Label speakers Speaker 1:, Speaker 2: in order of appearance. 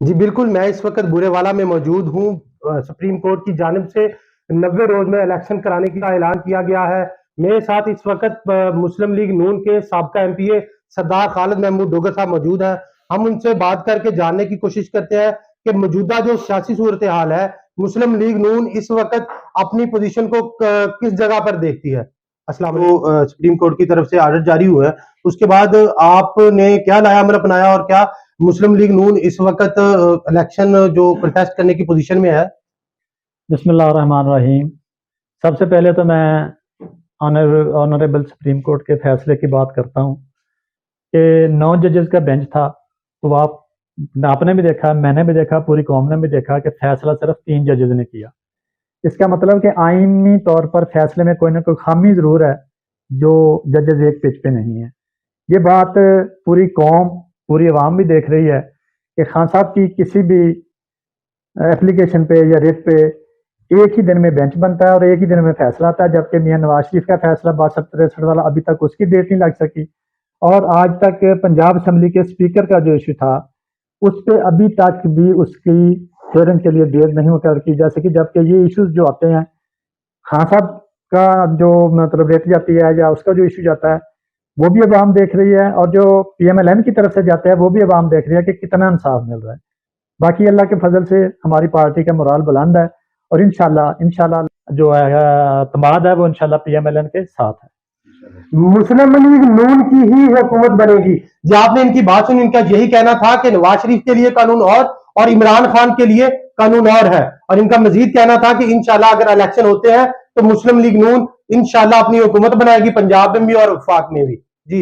Speaker 1: جی بالکل، میں اس وقت بورے والا میں موجود ہوں۔ سپریم کورٹ کی جانب سے 90 روز میں الیکشن کرانے کا اعلان کیا گیا ہے۔ میرے ساتھ اس وقت مسلم لیگ نون کے سابقہ ایم پی اے سردار خالد محمود ڈوگر صاحب موجود ہیں۔ ہم ان سے بات کر کے جاننے کی کوشش کرتے ہیں کہ موجودہ جو سیاسی صورتحال ہے، مسلم لیگ نون اس وقت اپنی پوزیشن کو کس جگہ پر دیکھتی ہے۔ السلام علیکم۔ سپریم کورٹ کی طرف سے آرڈر جاری ہوا ہے، اس کے بعد آپ نے کیا نیا عمل اپنایا اور کیا مسلم لیگ نون اس وقت الیکشن جو کنٹیسٹ کرنے کی پوزیشن میں ہے؟
Speaker 2: بسم اللہ الرحمن الرحیم۔ سب سے پہلے تو میں آنریبل سپریم کورٹ کے فیصلے کی بات کرتا ہوں کہ 9 ججز کا بینچ تھا، تو آپ نے بھی دیکھا، میں نے بھی دیکھا، پوری قوم نے بھی دیکھا کہ فیصلہ صرف 3 ججز نے کیا۔ اس کا مطلب کہ آئینی طور پر فیصلے میں کوئی نہ کوئی خامی ضرور ہے جو ججز ایک پیج پہ نہیں ہے۔ یہ بات پوری قوم، پوری عوام بھی دیکھ رہی ہے کہ خان صاحب کی کسی بھی اپلیکیشن پہ یا ریٹ پہ ایک ہی دن میں بینچ بنتا ہے اور ایک ہی دن میں فیصلہ آتا ہے، جبکہ میاں نواز شریف کا فیصلہ 62-63 والا ابھی تک اس کی ڈیٹ نہیں لگ سکی، اور آج تک پنجاب اسمبلی کے اسپیکر کا جو ایشو تھا اس پہ ابھی تک بھی اس کی ہیئرنگ کے لیے ڈیٹ نہیں مقرر کی جا سکی، جبکہ یہ ایشوز جو آتے ہیں، خان صاحب کا جو مطلب ریٹ جاتی ہے یا اس کا جو ایشو جاتا ہے وہ بھی عوام دیکھ رہی ہے، اور جو پی ایم ایل این کی طرف سے جاتا ہے وہ بھی عوام دیکھ رہی ہے کہ کتنا انصاف مل رہا ہے۔ باقی اللہ کے فضل سے ہماری پارٹی کا مورال بلند ہے، اور انشاءاللہ جو اعتماد ہے وہ انشاءاللہ پی ایم ایل این کے ساتھ ہے۔
Speaker 1: مسلم لیگ نون کی ہی حکومت بنے گی؟ جی آپ نے ان کی بات سنی، ان کا یہی کہنا تھا کہ نواز شریف کے لیے قانون اور عمران خان کے لیے قانون اور ہے، اور ان کا مزید کہنا تھا کہ انشاءاللہ اگر الیکشن ہوتے ہیں تو مسلم لیگ نون انشاءاللہ اپنی حکومت بنائے گی، پنجاب میں بھی اور وفاق میں بھی۔ جی